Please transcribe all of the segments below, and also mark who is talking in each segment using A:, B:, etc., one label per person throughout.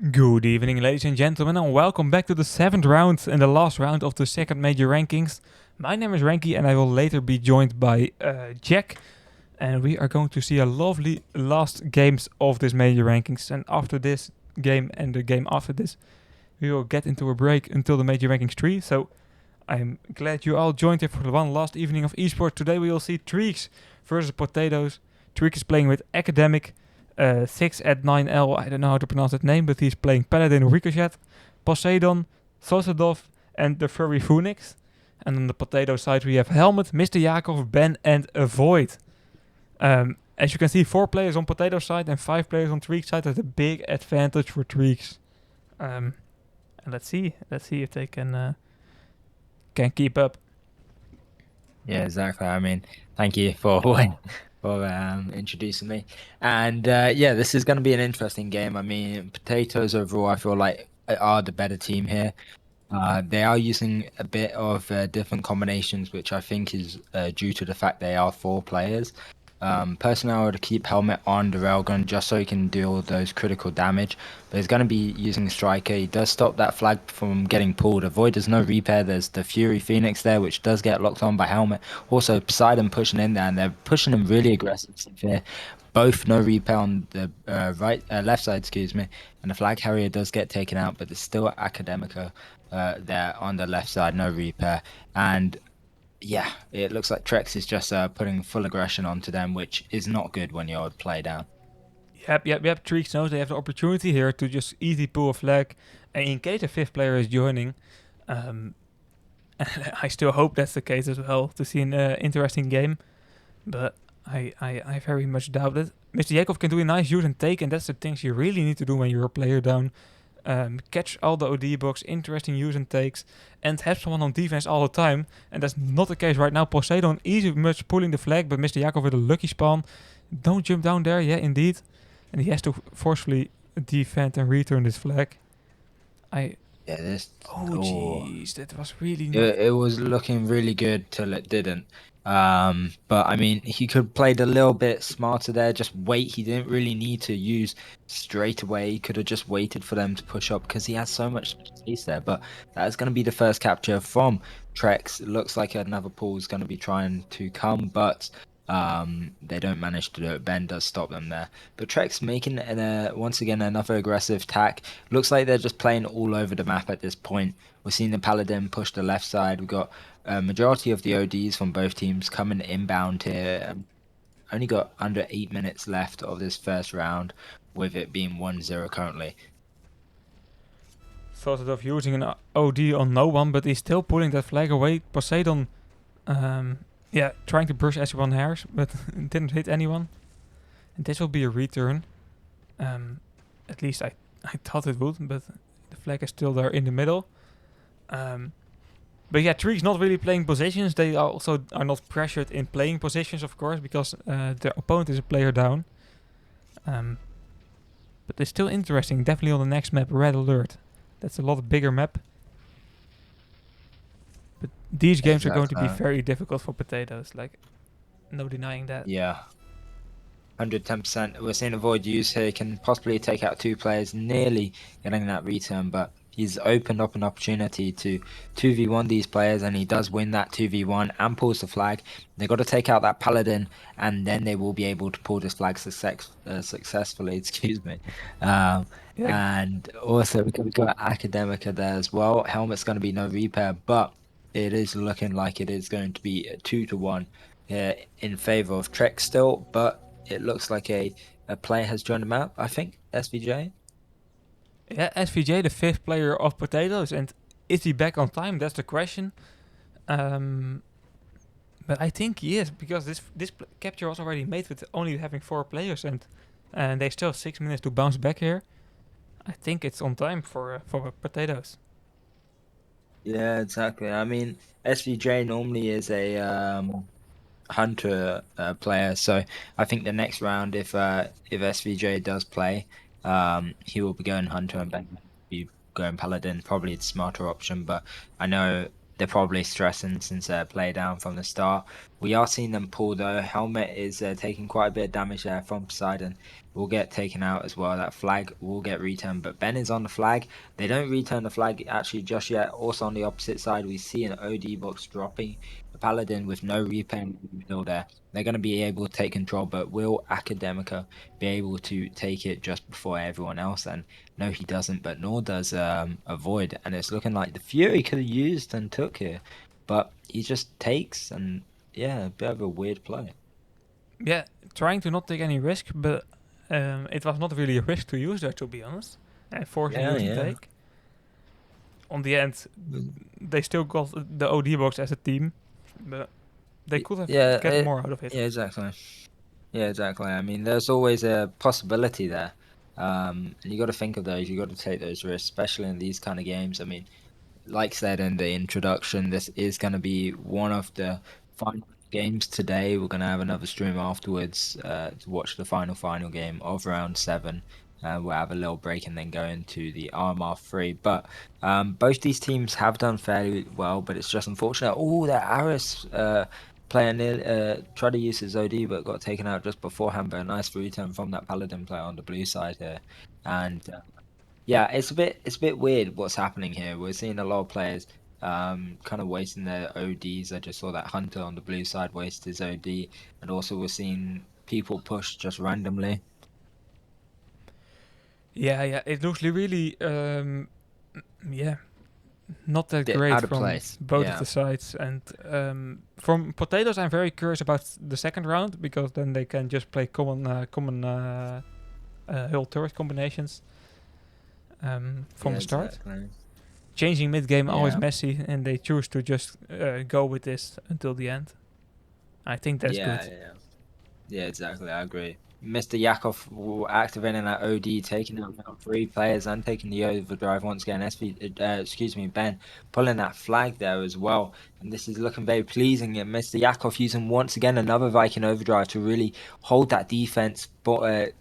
A: Good evening, ladies and gentlemen, and welcome back to the 7th round and the last round of the second major rankings. My name is Ranky, and I will later be joined by Jack, and we are going to see a lovely last games of this major rankings. And after this game and the game after this, we will get into a break until the major rankings 3. So I'm glad you all joined here for the one last evening of esports. Today we will see TREEX versus Potatoes. TREEX is playing with Academic. 6 at 9L, I don't know how to pronounce that name, but he's playing Paladin Ricochet, Poseidon, Sosadov, and the Furry Phoenix. And on the Potato side, we have Helmet, Mr. Yakov, Ben, and Avoid. As you can see, 4 players on Potato side and 5 players on TREEX side. That's a big advantage for TREEX. And let's see if they can keep up.
B: Yeah, exactly. I mean, thank you for introducing me. And yeah, this is going to be an interesting game. I mean, Potatoes overall, I feel like are the better team here. They are using a bit of different combinations, which I think is due to the fact they are 4 players. Personally, I would keep Helmet on the railgun just so he can deal those critical damage. But he's going to be using Striker. He does stop that flag from getting pulled. Avoid there's no repair. There's the Fury Phoenix there, which does get locked on by Helmet. Also, Poseidon pushing in there, and they're pushing him really aggressive here. Both no repair on the left side, excuse me. And the flag carrier does get taken out, but there's still Academica there on the left side, no repair. And yeah, it looks like TREEX is just putting full aggression onto them, which is not good when you're play down.
A: Yep. TREEX knows they have the opportunity here to just easy pull a flag. And in case a 5th player is joining, um, I still hope that's the case as well, to see an interesting game. But I very much doubt it. Mr. Yakov can do a nice use and take, and that's the things you really need to do when you're a player down. Catch all the OD box, interesting use and takes, and have someone on defense all the time. And that's not the case right now. Poseidon easy much pulling the flag, but Mr. Yakov with a lucky spawn. Don't jump down there, yeah, indeed. And he has to forcefully defend and return this flag. I
B: Yeah, this.
A: Oh
B: Oh,
A: jeez, that was really not.
B: it was looking really good till it didn't. But I mean, he could played a little bit smarter there. Just wait. He didn't really need to use straight away. He could have just waited for them to push up because he has so much space there. But that is going to be the first capture from TREEX. It looks like another pool is going to be trying to come, but they don't manage to do it. Ben does stop them there. But TREEX making once again another aggressive attack. Looks like they're just playing all over the map at this point. We're seeing the Paladin push the left side. We've got a majority of the ODs from both teams coming inbound here. Only got under 8 minutes left of this first round, with it being 1-0 currently.
A: Thought of using an OD on no one, but he's still pulling that flag away. Poseidon, trying to brush everyone hairs, but didn't hit anyone. And this will be a return. At least I thought it would, but the flag is still there in the middle. But yeah, TREEX not really playing positions. They also are not pressured in playing positions, of course, because their opponent is a player down. But it's still interesting. Definitely on the next map, Red Alert. That's a lot bigger map. But these games are going to be very difficult for Potatoes. Like, no denying that.
B: Yeah, 110%. We're seeing Avoid use here. He can possibly take out 2 players, nearly getting that return, but he's opened up an opportunity to 2v1 these players, and he does win that 2v1 and pulls the flag. They got to take out that Paladin, and then they will be able to pull this flag successfully. Excuse me.
A: Yeah,
B: And also we've got Academica there as well. Helmet's going to be no repair, but it is looking like it is going to be a 2-1 in favor of TREEX still, but it looks like a player has joined the map. I think SVJ.
A: yeah. SVJ, the 5th player of Potatoes, and is he back on time? That's the question. But I think he is, because this capture was already made with only having 4 players, and they still have 6 minutes to bounce back here. I think it's on time for Potatoes.
B: Yeah, exactly. I mean, SVJ normally is a hunter player, so I think the next round, if SVJ does play, he will be going hunter and Ben will be going paladin. Probably the smarter option, but I know they're probably stressing since they're play down from the start. We are seeing them pull though. Helmet is taking quite a bit of damage there from Poseidon. will get taken out as well. That flag will get returned, but Ben is on the flag. They don't return the flag actually just yet. Also on the opposite side, we see an OD box dropping the Paladin with no repair in the middle there. They're going to be able to take control, but will Academica be able to take it just before everyone else? And no, he doesn't, but nor does Avoid. And it's looking like the Fury could have used and took here, but he just takes, and yeah, a bit of a weird play.
A: Yeah, trying to not take any risk, but it was not really a risk to use there, to be honest. And forcing
B: Yeah,
A: you to
B: yeah.
A: take. On the end, they still got the OD box as a team, but they could have
B: Yeah,
A: get more out of it.
B: yeah, exactly. Yeah, exactly. I mean, there's always a possibility there. And you got to think of those. You got to take those risks, especially in these kind of games. I mean, like said in the introduction, this is going to be one of the final games today. We're going to have another stream afterwards to watch the final game of round seven. We'll have a little break and then go into the RMR3. But both these teams have done fairly well, but it's just unfortunate. Oh, that Aris player tried to use his OD but got taken out just beforehand. But a nice return from that Paladin player on the blue side here. And yeah, it's a bit weird what's happening here. We're seeing a lot of players kind of wasting their ODs. I just saw that Hunter on the blue side waste his OD, and also we're seeing people push just randomly.
A: Yeah, yeah, it looks really, yeah, not that great
B: Out of
A: from
B: place.
A: both of
B: Yeah.
A: the sides. And from Potatoes, I'm very curious about the second round because then they can just play common hull turret combinations from
B: Yeah,
A: the start.
B: exactly.
A: Changing mid game always
B: Yeah.
A: messy, and they choose to just go with this until the end. I think that's
B: Yeah,
A: good.
B: yeah. Yeah, exactly. I agree. Mr. Yakov activating that OD, taking out now three players and taking the overdrive once again. Excuse me, Ben pulling that flag there as well, and this is looking very pleasing. And Mr. Yakov using once again another Viking overdrive to really hold that defense, but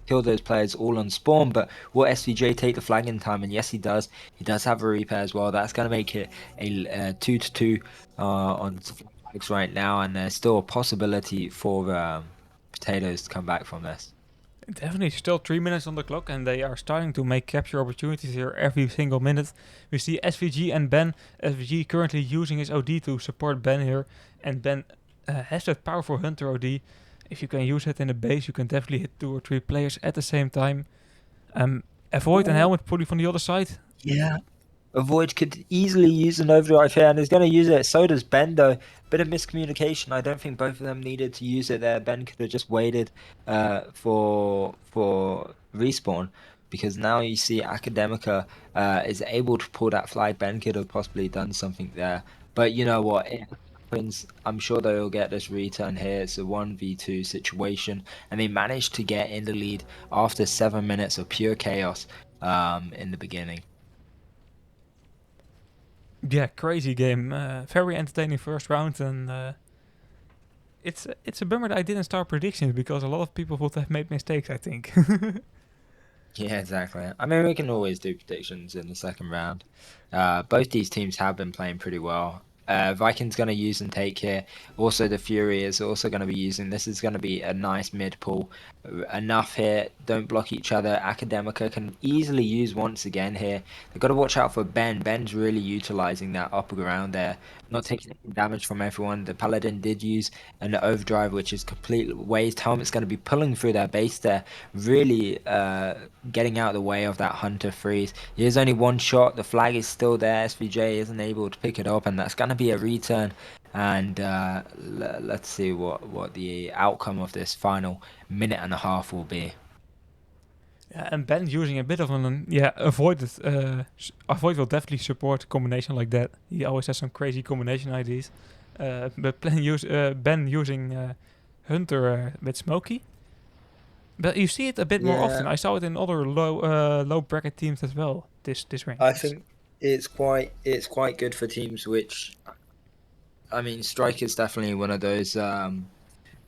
B: kill those players all on spawn. But will SVJ take the flag in time? And yes, he does. He does have a repair as well. That's going to make it a 2-2 on flags right now, and there's still a possibility for Potatoes to come back from this.
A: Definitely still 3 minutes on the clock, and they are starting to make capture opportunities here every single minute. We see SVG and Ben. SVG currently using his OD to support Ben here, and Ben has that powerful Hunter OD. If you can use it in the base, you can definitely hit 2 or 3 players at the same time. Avoid and
B: Ooh,
A: Helmet pulling from the other side.
B: yeah. Avoid could easily use an overdrive here, and is going to use it. So does Ben, though. Bit of miscommunication. I don't think both of them needed to use it there. Ben could have just waited for respawn, because now you see Academica is able to pull that flag. Ben could have possibly done something there, but you know what? It happens. I'm sure they'll get this return here. It's a 1v2 situation, and they managed to get in the lead after 7 minutes of pure chaos in the beginning.
A: Yeah, crazy game. Very entertaining first round, and it's a bummer that I didn't start predictions because a lot of people would have made mistakes. I think.
B: Yeah, exactly. I mean, we can always do predictions in the second round. Both these teams have been playing pretty well. Vikings going to use and take here. Also, the Fury is also going to be using. This is going to be a nice mid pull. Enough here. Don't block each other. Academica can easily use once again here. They've got to watch out for Ben. Ben's really utilizing that upper ground there. Not taking any damage from everyone. The Paladin did use an overdrive, which is complete waste. Helmet's going to be pulling through their base there. Really getting out of the way of that Hunter freeze. There's only one shot. The flag is still there. SVJ isn't able to pick it up, and that's going to be a return. And let's see what the outcome of this final minute and a half will be.
A: Yeah, and Ben using a bit of an avoid it. Avoid will definitely support a combination like that. He always has some crazy combination ideas. But Ben using Hunter with Smokey. But you see it a bit more often.
B: Yeah,
A: I saw it in other low bracket teams as well. This
B: I
A: rankings.
B: think it's quite good for teams which, I mean, Strike is definitely one of those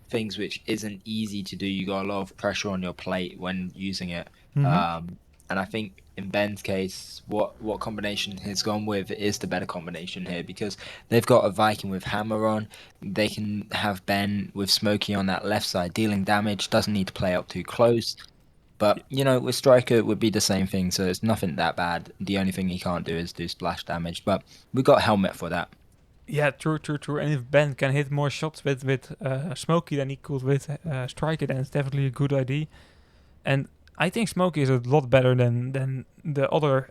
B: things which isn't easy to do. You got a lot of pressure on your plate when using it.
A: Mm-hmm.
B: And I think in Ben's case, what combination he's gone with is the better combination here, because they've got a Viking with hammer on. They can have Ben with Smokey on that left side dealing damage. Doesn't need to play up too close. But you know, with striker it would be the same thing, so it's nothing that bad. The only thing he can't do is do splash damage, but we got helmet for that.
A: Yeah, true, true, true. And if Ben can hit more shots with Smokey than he could with Striker, then it's definitely a good idea. And I think Smokey is a lot better than the other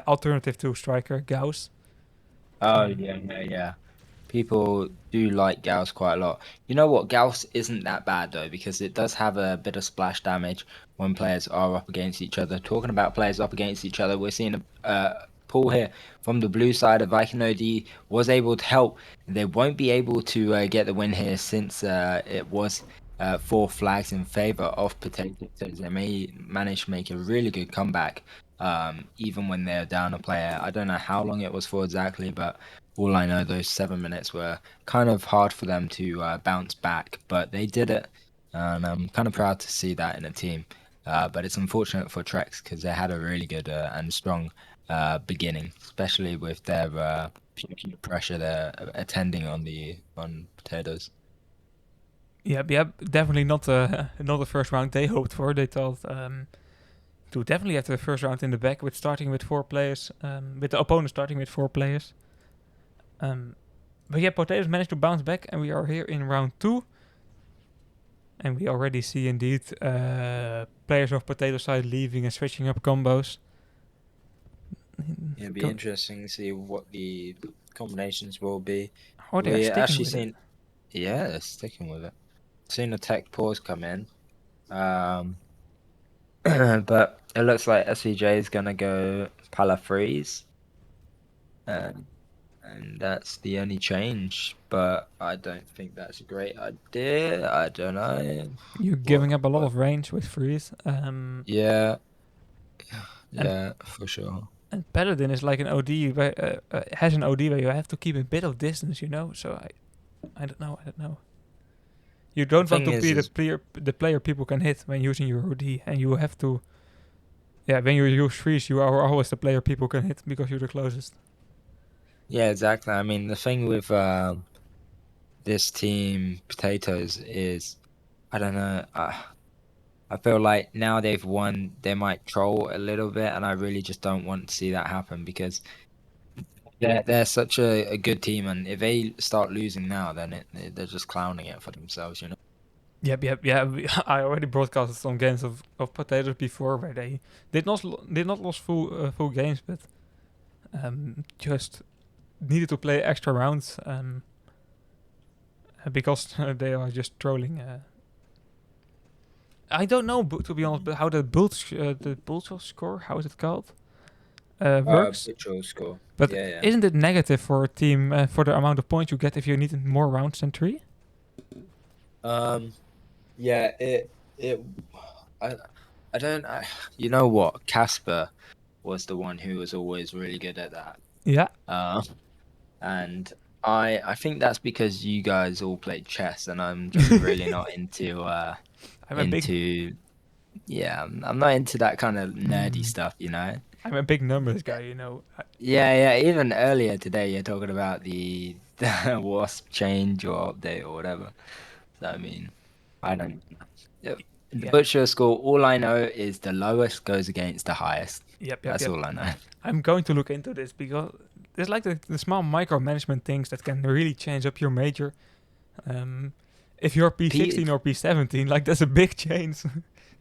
A: alternative to Striker, Gauss.
B: Oh
A: Um,
B: yeah, yeah, yeah. People do like Gauss quite a lot. You know what? Gauss isn't that bad though, because it does have a bit of splash damage when players are up against each other. Talking about players up against each other, we're seeing a pull here from the blue side. Of Viking OD was able to help. They won't be able to get the win here since it was 4 flags in favor of Potato. So they may manage to make a really good comeback, even when they're down a player. I don't know how long it was for exactly, but all I know, those 7 minutes were kind of hard for them to bounce back, but they did it, and I'm kind of proud to see that in a team. But it's unfortunate for TREEX because they had a really good and strong beginning, especially with their peer pressure they're attending on potatoes.
A: yeah, yeah, definitely not not the first round they hoped for. They thought to definitely have the first round in the back with starting with 4 players, with the opponent starting with 4 players. But yeah, Potatoes managed to bounce back, and we are here in round 2. And we already see indeed players of Potato side leaving and switching up combos.
B: It'd be
A: Go-
B: interesting to see what the combinations will be.
A: oh, they are
B: We
A: sticking
B: actually
A: with it.
B: seen, yeah, they're sticking with it. Seen a tech pause come in. Um, but it looks like SVJ is gonna go Pala freeze, and that's the only change. But I don't think that's a great idea. I don't know
A: You're giving up a lot
B: what.
A: of range with freeze.
B: Yeah,
A: And
B: yeah, for sure.
A: and Paladin is like an OD where has an OD where you have to keep a bit of distance, you know. So I don't know. I don't know. You
B: The
A: don't want
B: thing
A: to be
B: is,
A: the player people can hit when using your OD, and you have to. Yeah, when you use freeze, you are always the player people can hit because you're the closest.
B: yeah, exactly. I mean, the thing with this team potatoes is I don't know. I feel like now they've won, they might troll a little bit, and I really just don't want to see that happen because they're such a good team, and if they start losing now, then they're just clowning it for themselves, you know.
A: Yep, yep, yeah. I already broadcasted some games of potatoes before where they did not lose full games, but just needed to play extra rounds because they are just trolling. I don't know, to be honest, but how the Bulls score, how is it called, works.
B: Virtual score.
A: But
B: Yeah, yeah.
A: isn't it negative for a team for the amount of points you get if you need more rounds than 3?
B: Um, yeah, it I I don't you know what? Casper was the one who was always really good at that.
A: Yeah,
B: Uh, and I think that's because you guys all played chess and I'm just really not
A: I'm a big
B: into yeah, I'm not into that kind of nerdy
A: mm,
B: stuff, you know.
A: I'm a big numbers guy, you know.
B: Yeah, yeah. Even earlier today, you're talking about the Wasp change or update or whatever. So, I mean, I don't. Yeah, the
A: Yeah,
B: butcher score. All I know is the lowest goes against the highest.
A: yep, yep,
B: That's
A: yep.
B: all I know.
A: I'm going to look into this because there's like the small micromanagement things that can really change up your major. Um, if you're
B: P
A: P16 or P17, like that's a big change.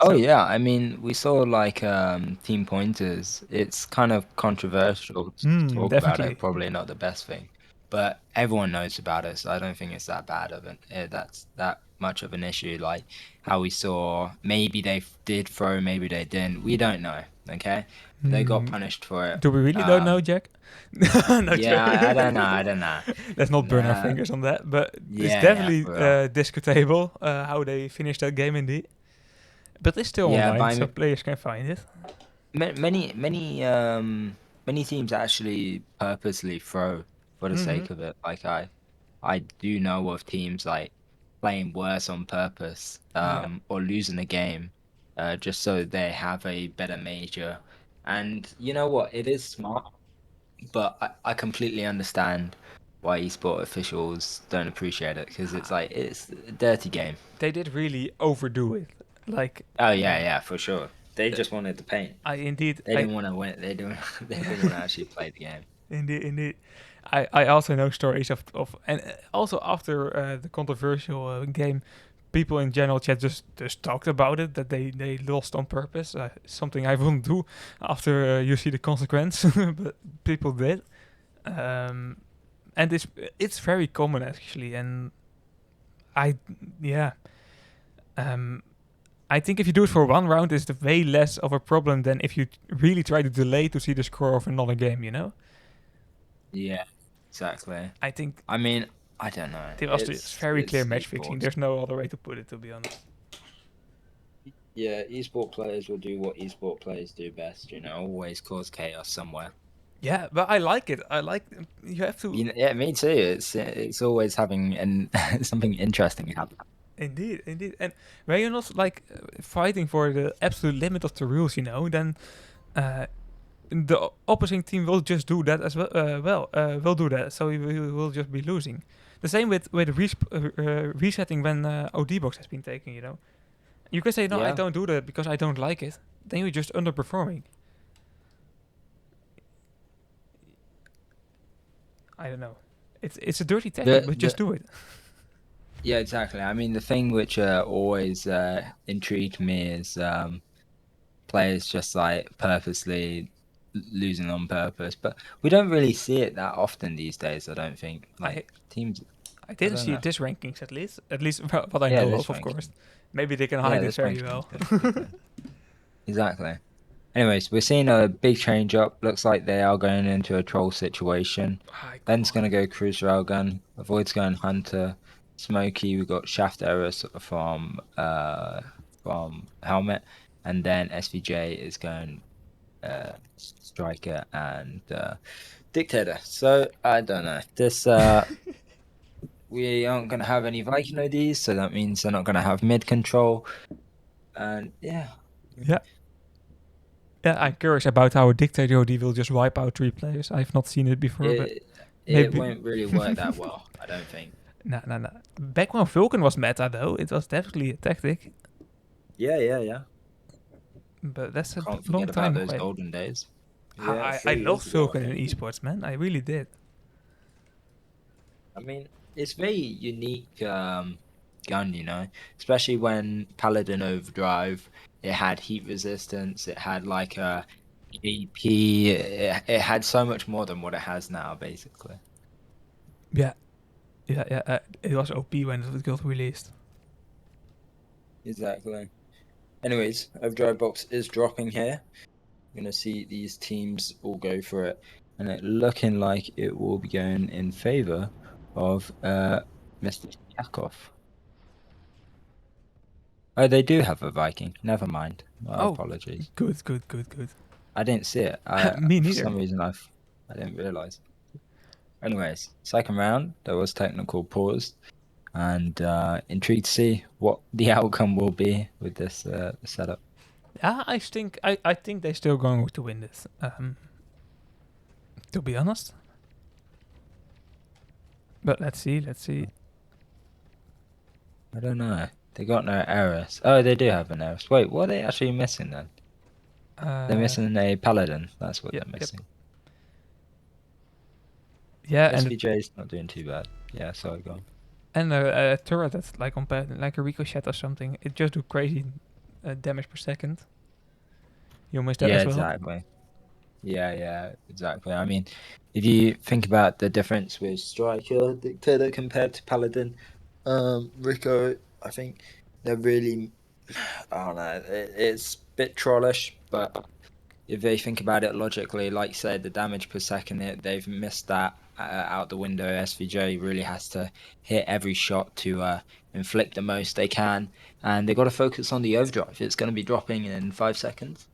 B: Oh
A: So,
B: yeah, I mean, we saw like team pointers. It's kind of controversial to talk about it.
A: definitely.
B: Probably not the best thing, but everyone knows about it, so I don't think it's that bad of that's that much of an issue. Like how we saw, maybe they did throw, maybe they didn't. We don't know. Okay, they got
A: Hmm.
B: punished for it.
A: Do we really don't know, Jack? No
B: Yeah,
A: joke.
B: I don't know. I don't know.
A: Let's not burn our
B: Nah,
A: fingers on that, but it's
B: yeah, yeah,
A: definitely
B: for real.
A: discutable how they finished that game indeed. But it's still
B: Yeah,
A: online,
B: by
A: so players can find it.
B: many teams actually purposely throw for the
A: Hmm.
B: sake of it. Like I do know of teams like playing worse on purpose,
A: Yeah,
B: or losing a game, just so they have a better major. And you know what? It is smart, but I completely understand why esport officials don't appreciate it because it's like it's a dirty game.
A: they did really overdo it. Like,
B: Oh yeah,
A: um,
B: yeah, for sure. They just wanted the paint.
A: I indeed,
B: They didn't want to win. They didn't. They didn't want to actually play the game.
A: indeed. I also know stories of and also after the controversial game, people in general chat just talked about it that they lost on purpose. Something I wouldn't do after you see the consequence, but people did. And it's very common actually, and I yeah. Um, I think if you do it for one round, it's way less of a problem than if you really try to delay to see the score of another game. You know.
B: Yeah, exactly.
A: I think
B: I mean, I don't know.
A: there was this very clear
B: It's
A: match fixing.
B: esports.
A: There's no other way to put it, to be honest.
B: Yeah, esport players will do what esport players do best. Always cause chaos somewhere.
A: Yeah, but I like it. I like you have to
B: Yeah, me too. It's always having something interesting happen.
A: indeed. And when you're not like fighting for the absolute limit of the rules, then the opposing team will just do that as well. Will do that, so you will just be losing. The same with resetting when OD box has been taken. You can say no, I
B: Yeah,
A: don't do that because I don't like it. Then you're just underperforming. I don't know. It's a dirty tactic, but just
B: the
A: do it.
B: yeah, exactly. I mean, the thing which always intrigued me is players just like purposely losing on purpose, but we don't really see it that often these days. I don't think
A: I
B: like teams.
A: I
B: I
A: didn't
B: don't
A: see
B: know.
A: it this rankings at least. At least what I
B: Yeah,
A: know
B: this
A: of course.
B: ranking.
A: Maybe they can
B: Yeah,
A: hide it
B: this
A: very
B: ranking is
A: well.
B: definitely good. Exactly. Anyways, we're seeing a big change up. Looks like they are going into a troll situation.
A: My
B: Ben's
A: God.
B: gonna go cruise railgun. Avoid's going hunter. Smokey, we got shaft errors from helmet, and then SVJ is going striker and dictator. So I don't know. This we aren't gonna have any Viking ODs, so that means they're not gonna have mid control. And yeah,
A: Yeah. Yeah, I'm curious about how a dictator OD will just wipe out 3 players. I've not seen it before, but
B: it it
A: maybe.
B: won't really work that well. I don't think.
A: No. Back when Vulcan was meta, though, it was definitely a tactic.
B: Yeah.
A: But that's a
B: Can't
A: long
B: forget about
A: time
B: those
A: away.
B: golden days. Yeah,
A: I
B: 3 years
A: loved
B: ago, I
A: Vulcan in
B: think.
A: esports, man. I really did.
B: I mean, it's very unique gun, especially when Paladin Overdrive, it had heat resistance, it had like a AP, it had so much more than what it has now, basically.
A: Yeah. It was OP when it got released.
B: Exactly. Anyways, Overdrive box is dropping here. We're gonna see these teams all go for it, and it looking like it will be going in favor of Mr. Yakov. Oh, they do have a Viking. Never mind. My
A: Oh,
B: apologies.
A: good.
B: I didn't see it. I
A: Me
B: for
A: neither.
B: some reason I didn't realize. Anyways, second round there was technical pause, and intrigued to see what the outcome will be with this setup.
A: Yeah, I think they're still going to win this. To be honest. But let's see.
B: I don't know. They got no errors. Oh, they do have an errors. Wait, what are they actually missing then? They're missing a paladin. That's what
A: Yep,
B: they're
A: yep.
B: missing.
A: Yeah,
B: SVJ's not doing too bad. Yeah, sorry, go on.
A: and a turret that's like on like a ricochet or something. It just do crazy damage per second. You missed that
B: Yeah,
A: as well.
B: exactly. Yeah, exactly. I mean, if you think about the difference with Striker, Dictator compared to Paladin, Rico, I think they're really, I don't know, it's a bit trollish, but if they think about it logically, like you said, the damage per second, they've missed that out the window. SVJ really has to hit every shot to inflict the most they can, and they've got to focus on the overdrive. It's going to be dropping in 5 seconds,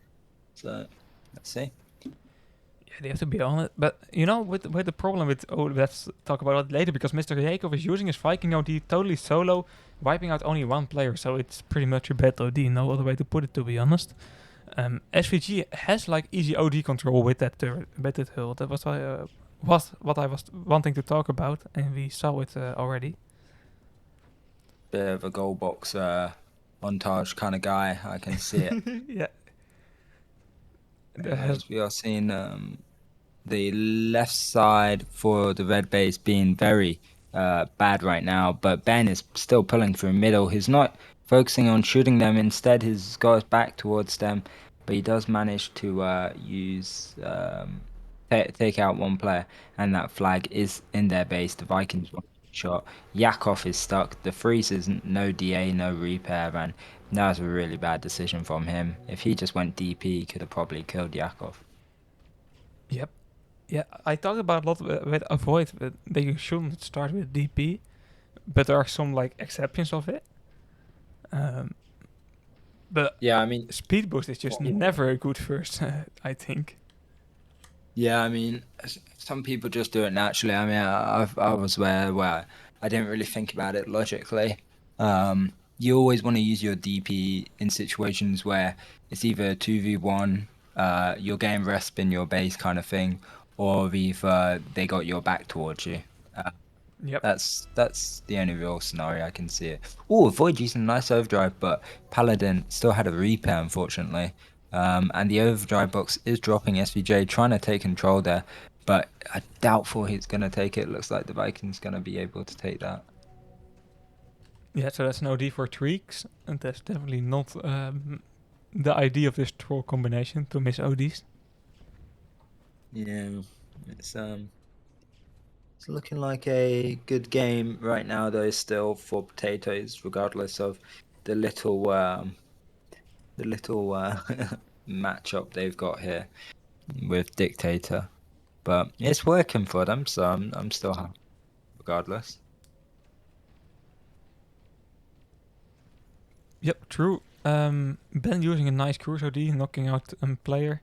B: so let's see.
A: Yeah, they have to be on it. But with the problem with let's talk about it later because Mr. Yakov is using his Viking OD totally solo, wiping out only one player. So it's pretty much a bad OD. No other way to put it, to be honest. SVG has like easy OD control with that hull. That was what I was wanting to talk about, and we saw it already.
B: Bit of a goal box montage kind of guy. I can see it.
A: Yeah,
B: As we are seeing the left side for the red base being very bad right now, but Ben is still pulling through middle. He's not focusing on shooting them. Instead, he's got his back towards them, but he does manage to take out one player, and that flag is in their base. The Vikings want a shot. Yakov is stuck. The freeze is no DA, no repair, and that was a really bad decision from him. If he just went DP, he could have probably killed Yakov.
A: Yep. Yeah, I talked about a lot with avoid that you shouldn't start with DP, but there are some like exceptions of it. Um, but
B: Yeah, I mean,
A: speed boost is just never a good first. I think.
B: yeah, I mean, some people just do it naturally. I mean, I was where I didn't really think about it logically. You always want to use your DP in situations where it's either 2v1, you're getting resp in your base kind of thing, or either they got your back towards you. Uh,
A: Yep.
B: that's the only real scenario I can see it. Oh, Void using a nice overdrive, but Paladin still had a repair, unfortunately. And the overdrive box is dropping SVJ, trying to take control there, but I doubtful he's going to take it. Looks like the Vikings going to be able to take that.
A: Yeah, so that's an OD for TREEX, and that's definitely not the idea of this troll combination to miss ODs.
B: Yeah, it's um, it's looking like a good game right now, though. Still for potatoes, regardless of the little matchup they've got here with Dictator. But it's working for them, so I'm still happy regardless.
A: Yep, true. Ben using a nice cruise OD, knocking out a player,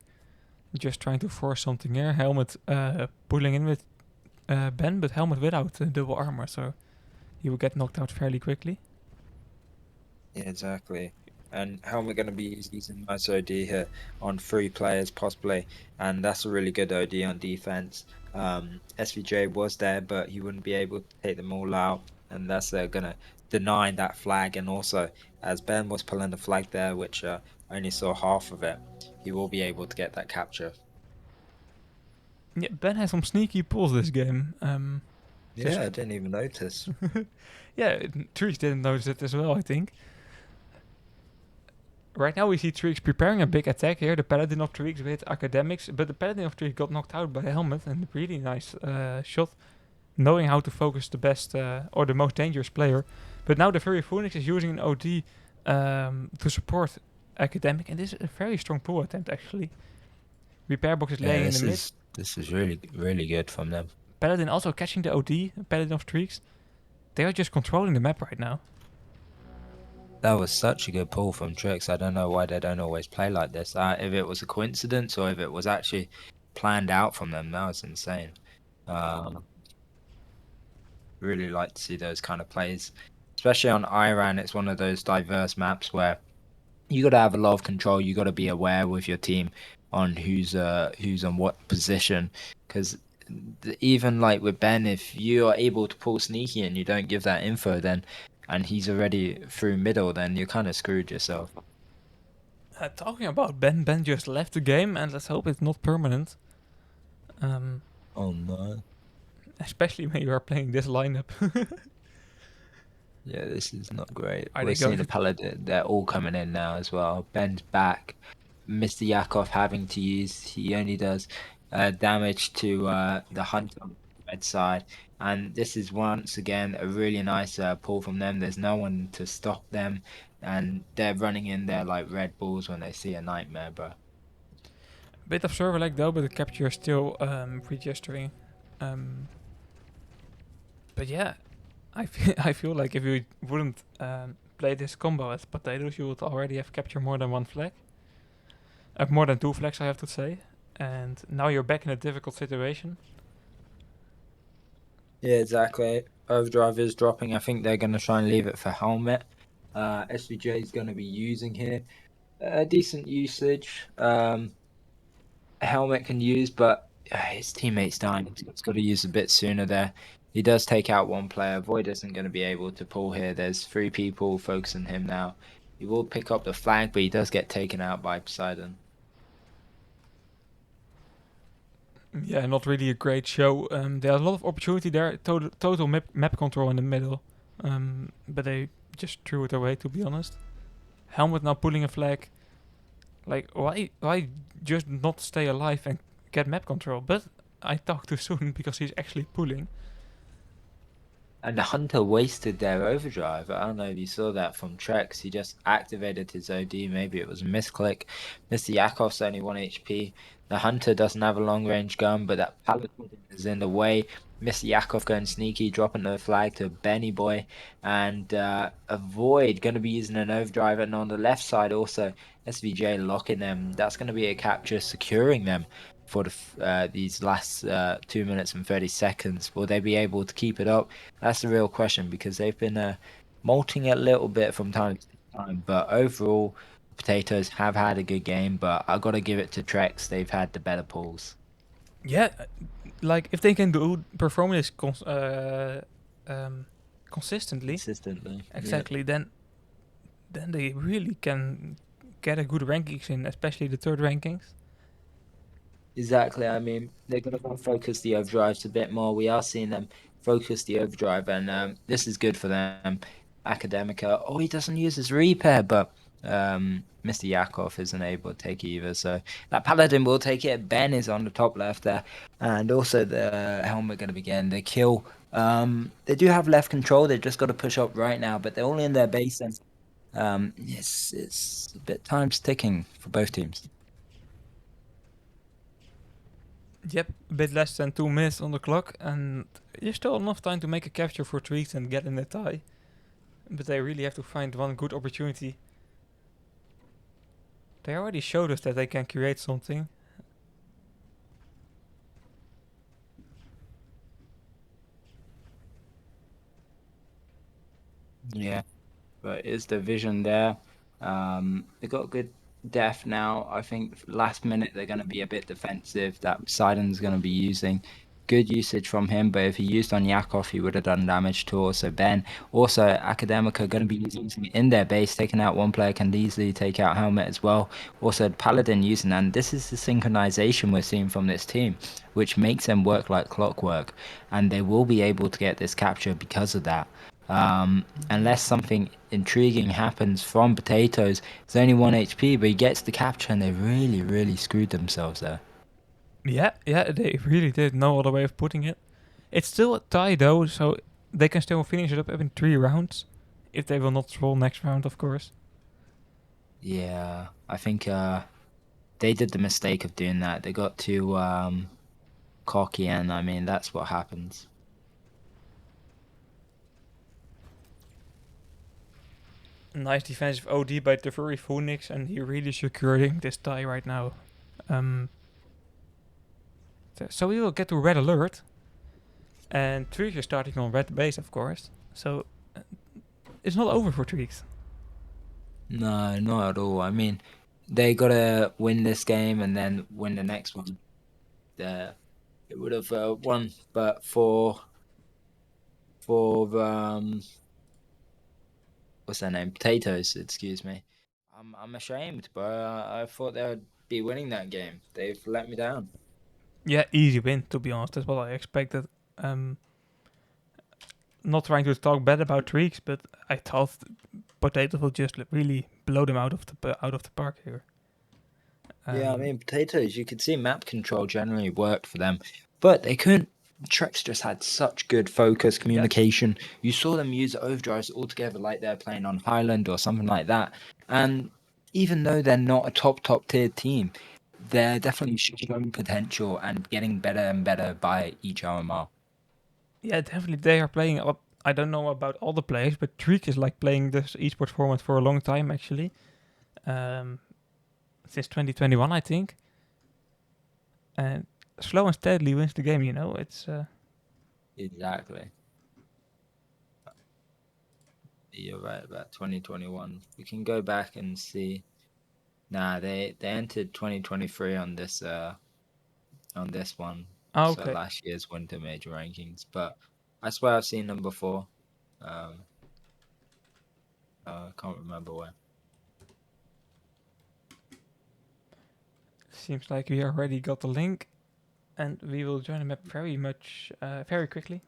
A: just trying to force something here. Helmet pulling in with Ben, but Helmet without double armor, so he will get knocked out fairly quickly.
B: Yeah, exactly. And how am I going to be using nice OD here on three players possibly? And that's a really good OD on defense. SVJ was there, but he wouldn't be able to take them all out, and that's going to deny that flag. And also, as Ben was pulling the flag there, which I only saw half of it, he will be able to get that capture.
A: Yeah, Ben has some sneaky pulls this game. Just
B: Yeah, I didn't even notice.
A: yeah, TREEX didn't notice it as well, I think. Right now we see TREEX preparing a big attack here, the Paladin of TREEX with Academics, but the Paladin of TREEX got knocked out by Helmet, and really nice shot, knowing how to focus the best or the most dangerous player. But now the Furry Phoenix is using an OD to support Academic, and this is a very strong pull attempt actually. Repair box is
B: Yeah,
A: laying in the mid.
B: this is really good from them.
A: Paladin also catching the OD, Paladin of TREEX. They are just controlling the map right now.
B: That was such a good pull from TREEX. I don't know why they don't always play like this. If it was a coincidence or if it was actually planned out from them, that was insane. Um, really like to see those kind of plays, especially on Iran. It's one of those diverse maps where you got to have a lot of control. You got to be aware with your team on who's on what position, because even like with Ben, if you are able to pull sneaky and you don't give that info, then and he's already through middle, then you're kind of screwed yourself.
A: Talking about Ben, Ben just left the game, and let's hope it's not permanent. Um,
B: Oh no.
A: especially when you are playing this lineup.
B: Yeah, this is not great.
A: Are
B: We're
A: they going
B: seeing the
A: to?
B: Paladin. They're all coming in now as well. Ben's back. Mr. Yakov having to use. He only does damage to the hunter on the red side. And this is once again a really nice pull from them. There's no one to stop them. And they're running in there like Red Bulls when they see a nightmare, bro.
A: Bit of server lag though, but the capture is still registering. But yeah, I feel like if you wouldn't play this combo as potatoes, you would already have captured more than one flag. More than two flags, I have to say. And now you're back in a difficult situation.
B: Yeah, exactly. Overdrive is dropping. I think they're going to try and leave it for Helmet. SVJ is going to be using here. Decent usage. Helmet can use, but his teammate's dying. He's got to use a bit sooner there. He does take out one player. Void isn't going to be able to pull here. There's three people focusing him now. He will pick up the flag, but he does get taken out by Poseidon.
A: Yeah, not really a great show. There's a lot of opportunity there. Total map control in the middle, but they just threw it away. To be honest, Helmet now pulling a flag. Like, why just not stay alive and get map control? But I talked too soon because he's actually pulling.
B: And the Hunter wasted their overdrive. I don't know if you saw that from TREEX. He just activated his OD. Maybe it was a misclick. Mr. Yakov's only 1 HP. The Hunter doesn't have a long range gun, but that Paladin is in the way. Mr. Yakov going sneaky, dropping the flag to Benny Boy. And Avoid going to be using an overdrive. And on the left side, also, SVJ locking them. That's going to be a capture, securing them for these last 2 minutes and 30 seconds. Will they be able to keep it up? That's the real question because they've been molting it a little bit from time to time. But overall, Potatoes have had a good game. But I got to give it to Trex. They've had the better pulls
A: Yeah, like if they can do perform this consistently,
B: consistently. Yeah.
A: exactly, then they really can get a good rankings in, especially the third rankings.
B: Exactly. I mean, they're going to focus the overdrives a bit more. We are seeing them focus the overdrive, and this is good for them. Academica, oh, he doesn't use his repair, but Mr. Yakov isn't able to take either. So that Paladin will take it. Ben is on the top left there, and also the helmet going to begin the kill. They do have left control. They've just got to push up right now, but they're all in their base, and it's a bit time's ticking for both teams.
A: Yep, a bit less than 2 minutes on the clock, and there's still enough time to make a capture for TREEX and get in the tie. But they really have to find one good opportunity. They already showed us that they can create something.
B: Yeah. But is the vision there? They got good depth now. I think last minute they're going to be a bit defensive. That Poseidon's going to be using good usage from him, but if he used on Yakov, he would have done damage to also Ben. Also, Academica going to be using in their base, taking out one player can easily take out Helmet as well. Also, Paladin using, and this is the synchronization we're seeing from this team, which makes them work like clockwork, and they will be able to get this capture because of that. Unless something intriguing happens from Potatoes, it's only 1 HP, but he gets the capture and they really, really screwed themselves there.
A: Yeah, they really did no other way of putting it. It's still a tie though, so they can still finish it up in 3 rounds. If they will not troll next round, of course.
B: Yeah, I think they did the mistake of doing that. They got too cocky, and I mean, that's what happens.
A: Nice defensive OD by the furry Phoenix, and he really securing this tie right now. Um, so we will get to red alert, and Tweaks is starting on red base, of course. So it's not over for Tweaks.
B: No, not at all. I mean, they gotta win this game and then win the next one. It would have won, but for what's their name? Potatoes, excuse me. I'm ashamed, but I thought they would be winning that game. They've let me down.
A: Yeah, easy win, to be honest. That's what I expected. Um, Not trying to talk bad about Tweaks, but I thought Potatoes will just really blow them out of the park here.
B: Yeah, I
A: Um,
B: mean Potatoes. You could see map control generally worked for them, but they couldn't. Trex just had such good focus,
A: yeah,
B: communication. You saw them use overdrives all together, like they're playing on Highland or something like that. And even though they're not a top tier team, they're definitely showing potential and getting better and better by each RMR.
A: yeah, definitely they are playing up. I don't know about all the players, but Tweak is like playing this esports format for a long time actually. Um, since 2021, I think. And slow and steadily wins the game. You know, it's
B: Exactly. You're right about 2021. We can go back and see. Nah, they entered 2023 on this one. So
A: okay.
B: last year's winter major rankings, but I swear I've seen them before. Um, I can't remember where.
A: Seems like we already got the link. and we will join the map very quickly.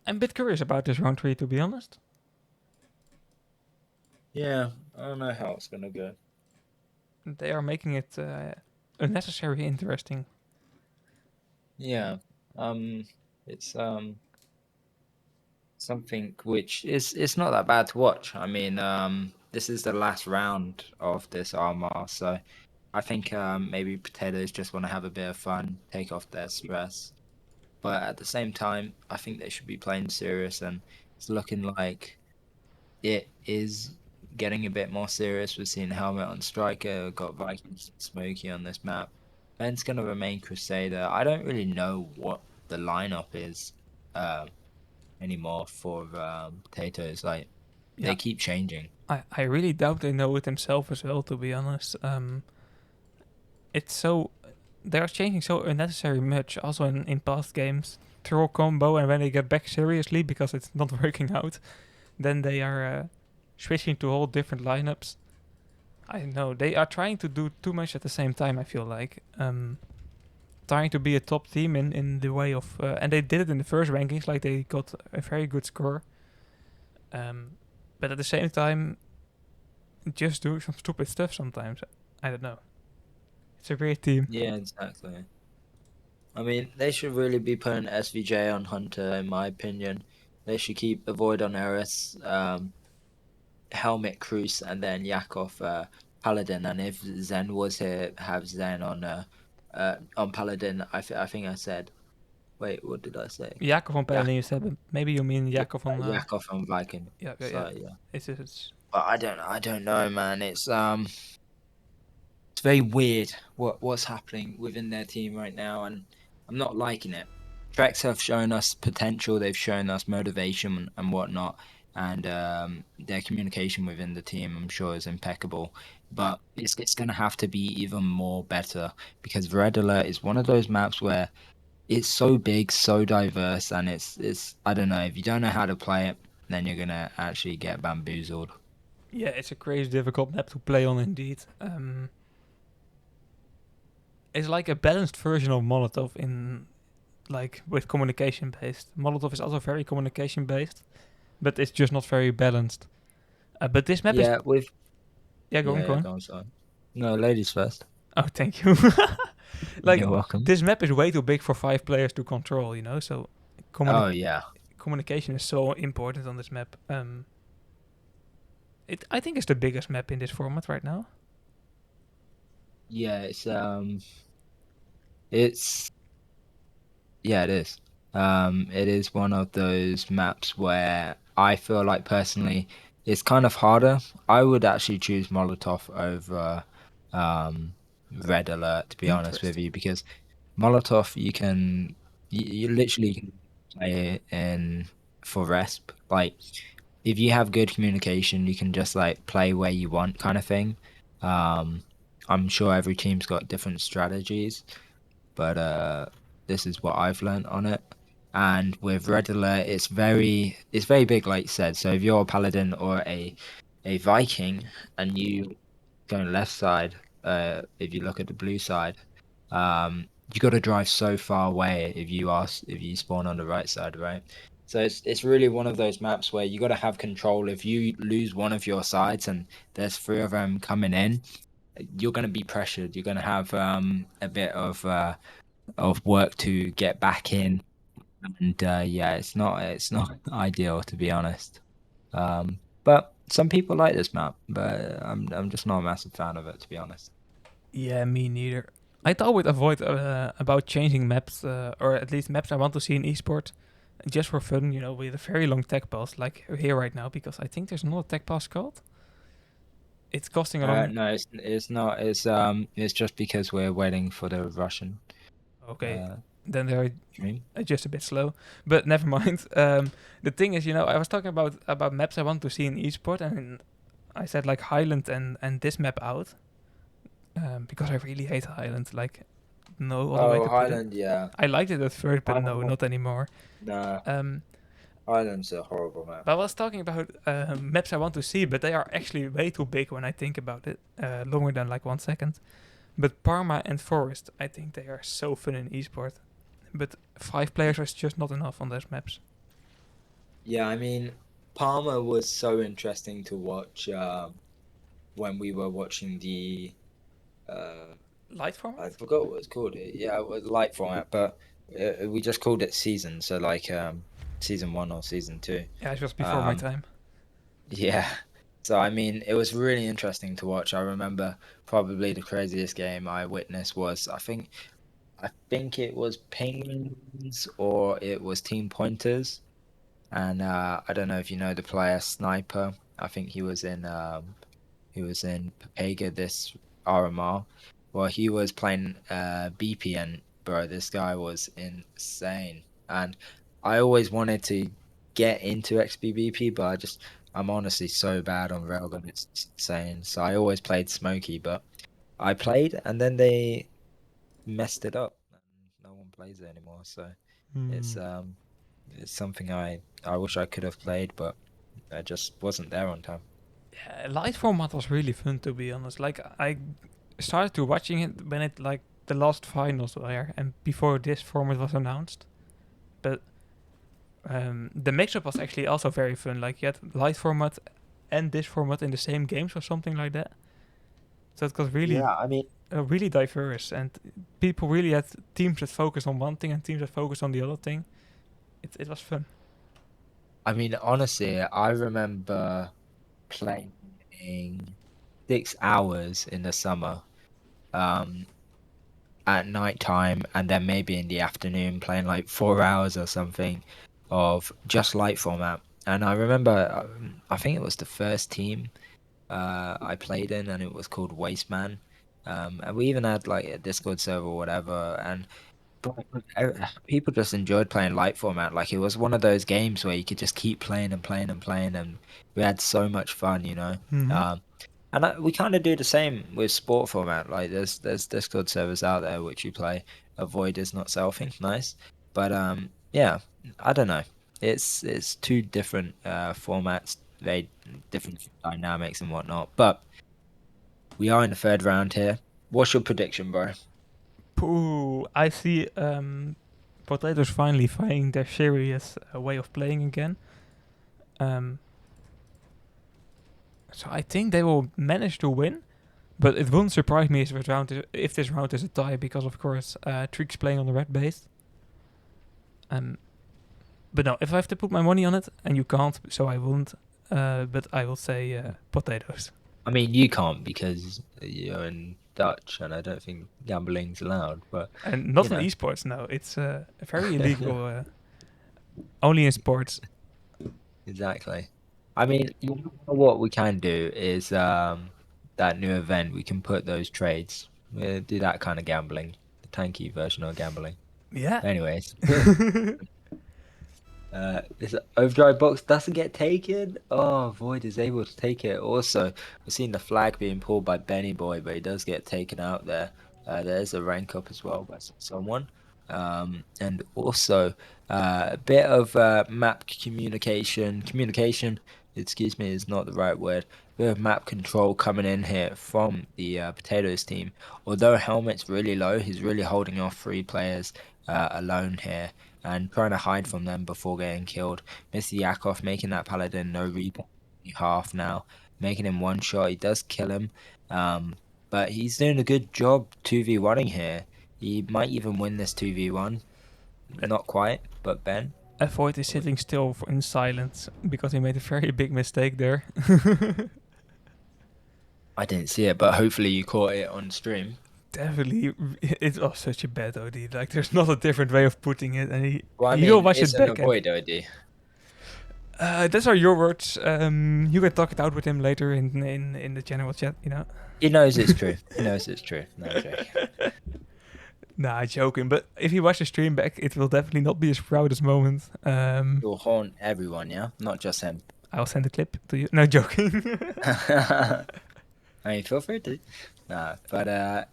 A: I'm a bit curious about this round 3, to be honest.
B: Yeah, I don't know how it's gonna go.
A: They are making it unnecessarily interesting.
B: Yeah, it's something which is it's not that bad to watch. I mean, this is the last round of this Armor, so I think maybe potatoes just want to have a bit of fun, take off their stress. But at the same time, I think they should be playing serious, and it's looking like it is getting a bit more serious. We're seeing Helmet on Striker, we've got Vikings and Smokey on this map. Ben's going to remain Crusader. I don't really know what the lineup is anymore for Potatoes. Like,
A: Yeah,
B: they keep changing.
A: I really doubt they know it themselves as well, to be honest. It's so they're changing so unnecessary much. Also in past games, troll combo, and when they get back seriously because it's not working out, then they are switching to whole different lineups. I don't know they are trying to do too much at the same time. I feel like trying to be a top team in the way of, and they did it in the first rankings. Like they got a very good score, but at the same time, just do some stupid stuff sometimes. I don't know. It's a great team.
B: Yeah, exactly. I mean, they should really be putting SVJ on Hunter, in my opinion. They should keep Avoid on Eris, Helmet Cruz, and then Yakov Paladin. And if Zen was here, have Zen on Paladin. I think I said. Wait, what did I say?
A: Jakob on
B: Yak
A: Paladin you said, but maybe you mean Jakob on.
B: Yakov on Viking.
A: Yeah.
B: So yeah,
A: It's
B: but I don't know, man. It's very weird what's happening within their team right now, and I'm not liking it. TREEX have shown us potential, they've shown us motivation and whatnot, and their communication within the team, I'm sure, is impeccable. But it's gonna have to be even more better because Red Alert is one of those maps where it's so big, so diverse, and it's I don't know if you don't know how to play it, then you're gonna actually get bamboozled.
A: Yeah, it's a crazy difficult map to play on indeed. It's like a balanced version of Molotov in like with communication based. Molotov is also very communication based, but it's just not very balanced. But this map is
B: Yeah, with
A: yeah, go
B: yeah,
A: on.
B: go on, sorry. No, ladies first.
A: Oh, thank you. Like
B: You're welcome.
A: this map is way too big for 5 players to control, you know. So communi-
B: Oh yeah,
A: communication is so important on this map. I think it's the biggest map in this format right now.
B: yeah. It's yeah, it is. It is one of those maps where I feel like personally it's kind of harder. I would actually choose Molotov over um Red Alert to be honest with
A: Interesting.
B: you because Molotov you literally can play it in for resp. Like if you have good communication, you can just like play where you want kind of thing. Um, I'm sure every team's got different strategies, but this is what I've learned on it. And with Red Alert, it's very big, like you said. So if you're a paladin or a Viking and you go on the left side, if you look at the blue side, you got to drive so far away if you spawn on the right side, right? So it's really one of those maps where you got to have control. If you lose one of your sides and there's three of them coming in, you're going to be pressured. You're going to have a bit of work to get back in, and yeah, it's not ideal to be honest. But some people like this map, but I'm just not a massive fan of it to be honest.
A: Yeah, me neither. I thought we'd avoid about changing maps, or at least maps I want to see in esports, just for fun. You know, with a very long tech pass, like here right now, because I think there's not a tech pass called. It's costing a long.
B: No, it's not. It's just because we're waiting for the Russian
A: Okay,
B: uh
A: then they're
B: stream.
A: just a bit slow, but never mind. The thing is, you know, I was talking about maps I want to see in esport, and I said like Highland and this map out, because I really hate Highland. Like, no other way
B: Oh,
A: to put it.
B: Highland, yeah.
A: I liked it at first, but no,
B: Highland,
A: not anymore.
B: nah.
A: Um,
B: Highland's a horrible map.
A: but I was talking about maps I want to see, but they are actually way too big when I think about it. Longer than like 1 second. But Parma and Forest, I think they are so fun in esport. But 5 players is just not enough on those maps.
B: Yeah, I mean, Palmer was so interesting to watch when we were watching the uh,
A: Light format?
B: I forgot what it's called. Yeah, it was light format, but we just called it season. So like season one or season two.
A: Yeah, it was before my
B: Um,
A: time.
B: yeah. So I mean, it was really interesting to watch. I remember probably the craziest game I witnessed was I think it was Penguins or it was Team Pointers. And I don't know if you know the player Sniper. I think he was in Papega this RMR. Well, he was playing BPN, bro. This guy was insane. And I always wanted to get into XBBP, but I'm honestly so bad on Railgun, it's insane. So I always played Smokey, but I played and then they messed it up and no one plays it anymore. So it's
A: Hmm.
B: um it's something I wish I could have played, but I just wasn't there on time.
A: Yeah, light format was really fun to be honest. Like I started to watching it when it like the last finals were there and before this format was announced. But the mix-up was actually also very fun. Like you had light format and this format in the same games or something like that. So it got really,
B: Yeah, I mean,
A: really diverse, and people really had teams that focus on one thing and teams that focus on the other thing. It was fun.
B: honestly, I remember playing 6 hours in the summer, um, at night time, and then maybe in the afternoon playing like 4 hours or something of just light format. And I remember, I think it was the first team I played in, and it was called Wasteman. And we even had like a Discord server or whatever, and people just enjoyed playing light format. Like it was one of those games where you could just keep playing and playing and playing, and we had so much fun, you know.
A: Mm-hmm.
B: And we kind of do the same with sport format. Like there's Discord servers out there which you play. Avoid is not selfing, nice. But yeah, I don't know. It's two different formats, very different dynamics and whatnot. But we are in the third round here. What's your prediction, bro?
A: Pooh, I see Potatoes finally finding their serious way of playing again. Um, so I think they will manage to win, but it wouldn't surprise me if this round is a tie because of course TREEX playing on the red base. Um, but no, if I have to put my money on it, and you can't, so I won't. But I will say Potatoes,
B: I mean, you can't because you're in Dutch, and I don't think gambling's allowed. But
A: and
B: you
A: not in
B: know,
A: esports. No, it's very illegal. Only in sports.
B: exactly. I mean, you know what we can do is that new event. We can put those trades. We do that kind of gambling, the tanky version of gambling.
A: Yeah.
B: Anyways, this overdrive box doesn't get taken. Oh, Void is able to take it. Also, we've seen the flag being pulled by Benny Boy, but he does get taken out there. There's a rank up as well by someone. And also a bit of map communication. Communication, excuse me, is not the right word. Bit of map control coming in here from the Potatoes team. Although Helmet's really low, he's really holding off 3 players alone here and trying to hide from them before getting killed. Mr. Yakov making that paladin no replay half now, making him one shot. He does kill him, but he's doing a good job 2v1ing here. He might even win this 2v1. Not quite, but Ben.
A: Avoid is
B: What would-
A: sitting still in silence because he made a very big mistake there.
B: I didn't see it, but hopefully you caught it on stream.
A: Definitely, it was such a bad OD. Like, there's not a different way of putting it, and
B: Well, I
A: he will
B: mean,
A: watch
B: it's
A: it
B: an
A: back. And
B: avoid OD.
A: those are your words. You can talk it out with him later in the general chat.
B: He knows it's true. He knows it's true. No, I'm joking.
A: Nah, joking. But if you watch the stream back, it will definitely not be his proudest moment.
B: You'll haunt everyone, yeah? Not just him.
A: I'll send a clip to you. No, joking.
B: I mean, feel free to. Nah, but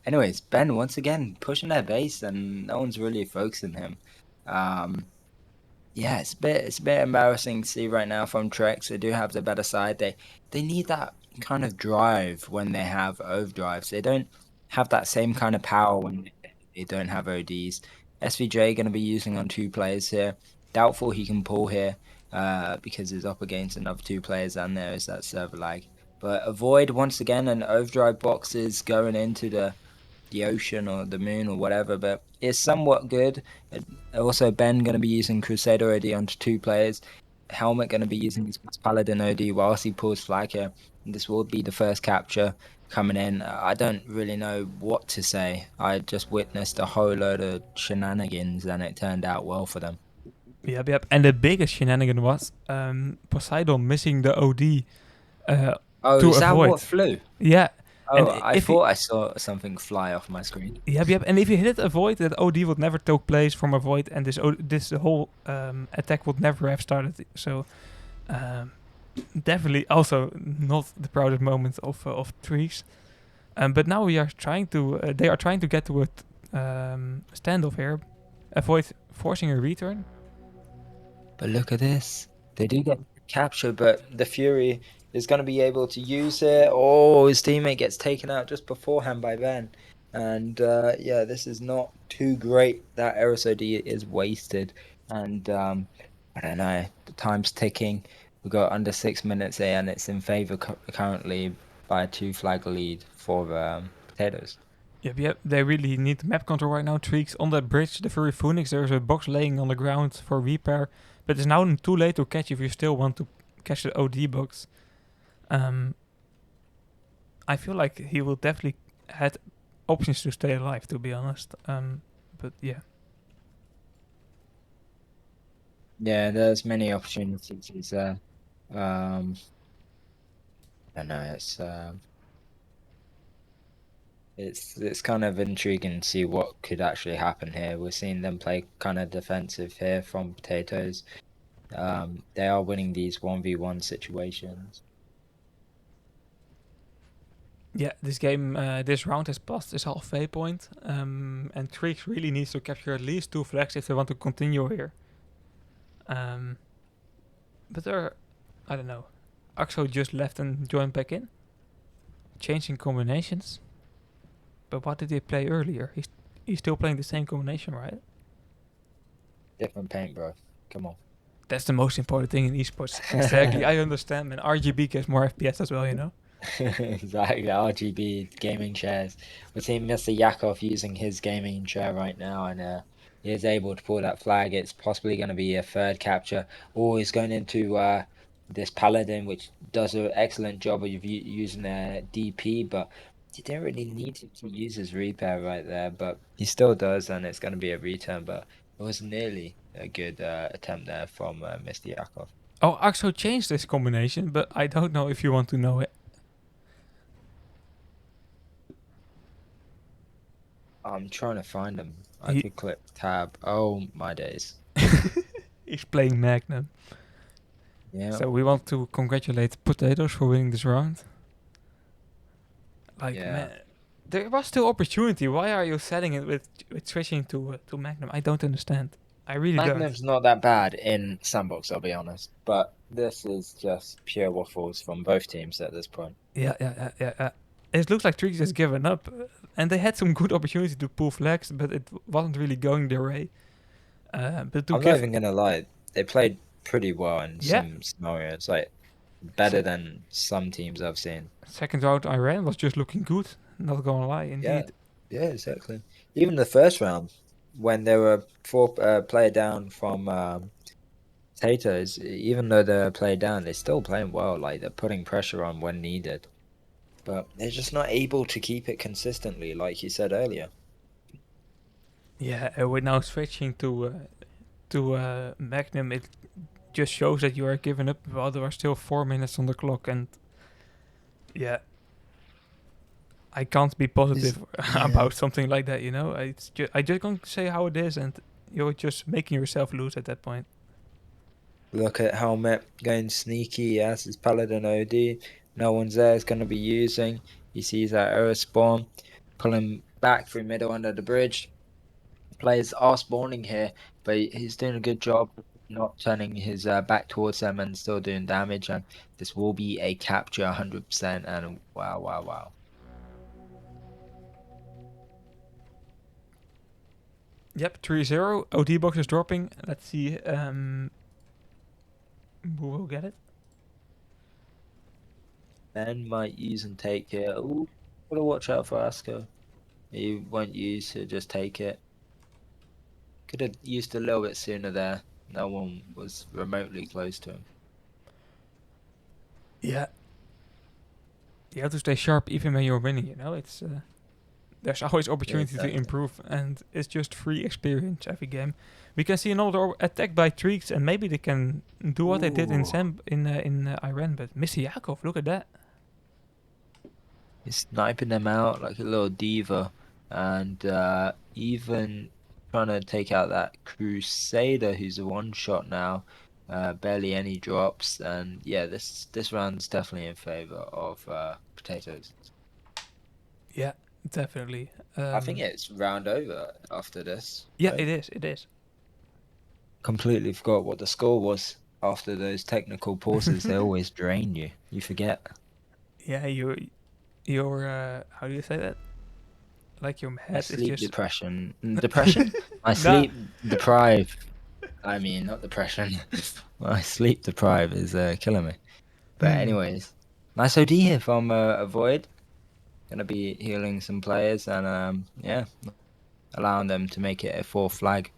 B: anyways, Ben once again pushing their base, and no one's really focusing him. Um, yeah, it's a bit embarrassing to see right now from TREEX. They do have the better side. They need that kind of drive when they have overdrives. They don't have that same kind of power when they don't have ODs. SVJ going to be using on 2 players here. Doubtful he can pull here because he's up against another 2 players and there is that server lag. But avoid once again an overdrive box is going into the ocean or the moon or whatever, but it's somewhat good. Also, Ben going to be using Crusader OD onto 2 players. Helmet going to be using his Paladin OD whilst he pulls flag here. And this will be the first capture coming in. I don't really know what to say. I just witnessed a whole load of shenanigans and it turned out well for them.
A: Yep, yep. And the biggest shenanigan was Poseidon missing the OD
B: Oh,
A: to
B: is that
A: avoid.
B: what flew?
A: Yeah, and
B: Oh, I
A: if he,
B: thought I saw something fly off my screen.
A: yep, yep. And if you hit avoid, that OD would never take place from avoid, and this whole attack would never have started. So um, definitely also not the proudest moment of TREEX. But now we are trying to. They are trying to get to a standoff here, avoid forcing a return.
B: But look at this. They do get captured, but the Fury is going to be able to use it. Oh, his teammate gets taken out just beforehand by Ben. And yeah, this is not too great. That Aerosod is wasted. And I don't know. The time's ticking. We've got under 6 minutes here, and it's in favor currently by a 2 flag lead for Potatoes.
A: Yep, yep. They really need map control right now. TREEX on that bridge, the Furry Phoenix. There's a box laying on the ground for repair, but it's now too late to catch if you still want to catch the OD box. I feel like he will definitely had options to stay alive, to be honest. But yeah,
B: Yeah, there's many opportunities there. I don't know. It's kind of intriguing to see what could actually happen here. We're seeing them play kind of defensive here from Potatoes. They are winning these 1v1 situations.
A: yeah. This game, this round has passed this halfway point, and TREEX really needs to capture at least 2 flags if they want to continue here. But they're, I don't know. Axo just left and joined back in, changing combinations. But what did they play earlier? He's still playing the same combination, right?
B: Different paint, bro. Come on.
A: That's the most important thing in esports. Exactly, I understand, man. RGB gets more FPS as well, you know?
B: Exactly, RGB gaming chairs. We're seeing Mr. Yakov using his gaming chair right now, and he is able to pull that flag. It's possibly going to be a third capture, or he's going into this Paladin, which does an excellent job of using their DP, but he didn't really need to use his repair right there, but he still does, and it's going to be a return, but it was nearly a good attempt there from Mr. Yakov.
A: Oh, Axo changed this combination, but I don't know if you want to know it.
B: I'm trying to find him. I
A: He,
B: could click tab. Oh my days.
A: he's playing Magnum.
B: Yeah,
A: So we want to congratulate Potatoes for winning this round. Like,
B: yeah.
A: man, there was still opportunity. Why are you setting it with switching to Magnum? I don't understand. I really don't.
B: Magnum's not that bad in sandbox, I'll be honest. But this is just pure waffles from both teams at this point.
A: Yeah, yeah, yeah, yeah. It looks like TREEX has given up, and they had some good opportunity to pull flags, but it wasn't really going their way. But to
B: I'm not
A: give,
B: even gonna lie, they played pretty well in
A: yeah,
B: some scenarios, like better
A: se-
B: than some teams I've seen.
A: second round Iran was just looking good. Not gonna lie,
B: Yeah,
A: indeed.
B: yeah, exactly. Even the first round, when they were 4 player down from Taters, even though they're a player down, they're still playing well. Like they're putting pressure on when needed. But they're just not able to keep it consistently, like you said earlier.
A: Yeah, we're now switching to Magnum. It just shows that you are giving up while there are still 4 minutes on the clock, and yeah, I can't be
B: Is
A: positive
B: yeah.
A: about something like that. You know, I just going to say how it is, and you're just making yourself lose at that point.
B: Look at Helmet going sneaky as his Paladin OD. No one's there is going to be using. He sees that error spawn, pulling back through middle under the bridge. Players are spawning here, but he's doing a good job not turning his back towards them and still doing damage. And this will be a capture 100%. And wow, wow, wow.
A: Yep, 3-0. OD box is dropping. Let's see who will get it.
B: Ben might use and take it. Ooh, gotta watch out for Asko. He won't use, he'll just take it. Could have used a little bit sooner there. No one was remotely close to him.
A: Yeah. You have to stay sharp even when you're winning, you know? It's there's always
B: Yeah,
A: opportunity to
B: exactly.
A: improve, and it's just free experience every game. We can see another attack by TREEX, and maybe they can do what they did in
B: Ooh,
A: Sam in Iran. But Missy Yakov, look at that.
B: he's sniping them out like a little diva, and even trying to take out that Crusader who's a one shot now. Barely any drops, and yeah, this round's definitely in favor of potatoes.
A: Yeah, definitely.
B: I think it's round over after this,
A: Yeah,
B: right?
A: it is. It is.
B: Completely forgot what the score was after those technical pauses. They always drain you. You forget.
A: Yeah, your how do you say that? Like your
B: My
A: head is
B: sleep
A: just
B: depression. Depression? My
A: nah.
B: sleep deprive. I mean, not depression. My sleep deprive is killing me. But
A: Hmm.
B: anyways, nice OD here from Avoid. Gonna be healing some players and yeah, allowing them to make it a 4th flag.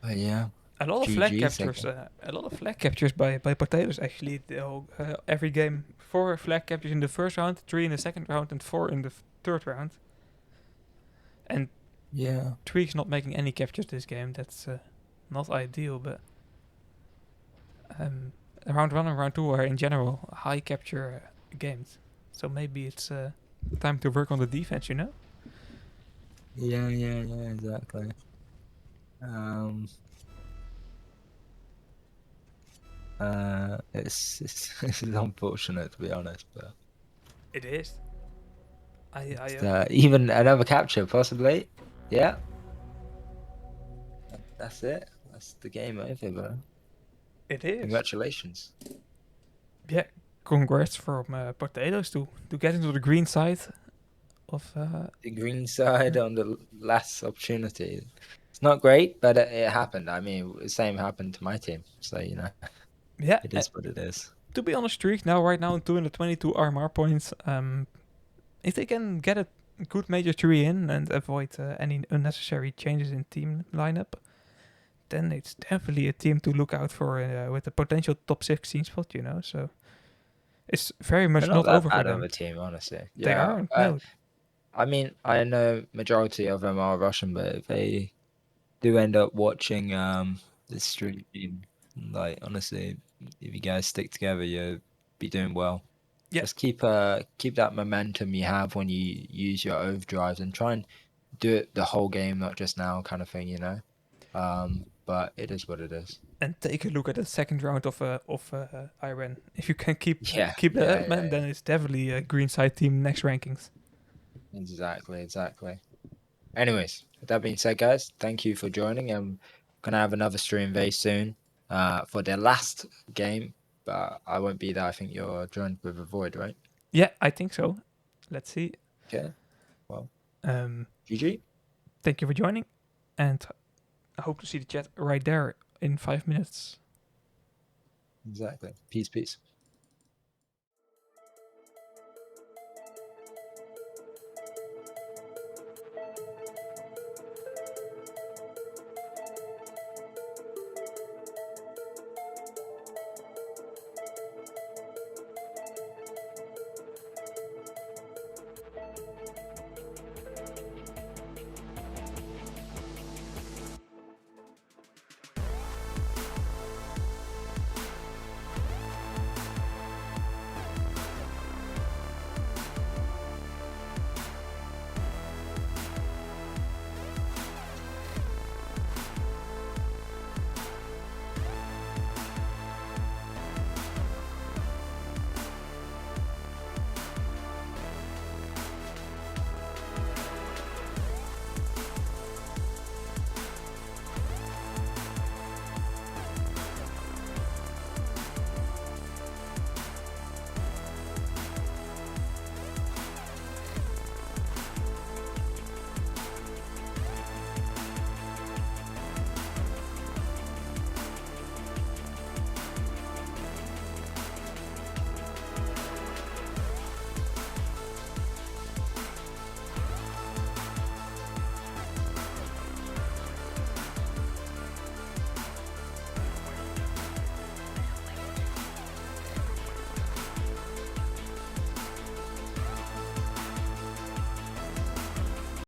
B: But yeah,
A: A lot of flag
B: GG's, I
A: captures.
B: guess.
A: A lot of flag captures by potatoes actually. They'll, every game, 4 flag captures in the first round, 3 in the second round, and 4 in the third round. And
B: Yeah.
A: Tweak's not making any captures this game. That's not ideal, but round 1 and round 2 are in general high capture games. So maybe it's time to work on the defense, you know?
B: Yeah, exactly. Um, it's unfortunate to be honest, but
A: It is. I
B: it's, even another capture possibly. Yeah, that's it. That's the game over, bro.
A: It is.
B: Congratulations.
A: Yeah, congrats from potatoes to get into the green side of.
B: The green side on the last opportunity. It's not great, but it happened. I mean, the same happened to my team, so you know,
A: Yeah,
B: it is what it is.
A: to be on a streak now, right now, 222 RMR points. If they can get a good major 3 in and avoid any unnecessary changes in team lineup, then it's definitely a team to look out for with a potential top 16 spot, you know. So it's very
B: They're
A: much
B: not
A: not
B: that
A: over for
B: bad of
A: them.
B: a team, honestly.
A: They
B: Yeah,
A: aren't, no.
B: I mean, I know majority of them are Russian, but if they do end up watching this stream, like honestly, if you guys stick together, you'll be doing well.
A: Yeah,
B: Just keep that momentum you have when you use your overdrives and try and do it the whole game, not just now, kind of thing, you know. But it is what it is.
A: and take a look at the second round of Iran. If you can
B: Yeah,
A: keep that up, man,
B: yeah.
A: then it's definitely a green side team next rankings.
B: Exactly. Anyways, with that being said, guys, thank you for joining. I'm gonna have another stream very soon, for the last game, but I won't be there. I think you're joined with a void, right?
A: Yeah, I think so. Let's see.
B: Okay. Well,
A: Um,
B: GG.
A: thank you for joining, and I hope to see the chat right there in 5 minutes.
B: Exactly. Peace.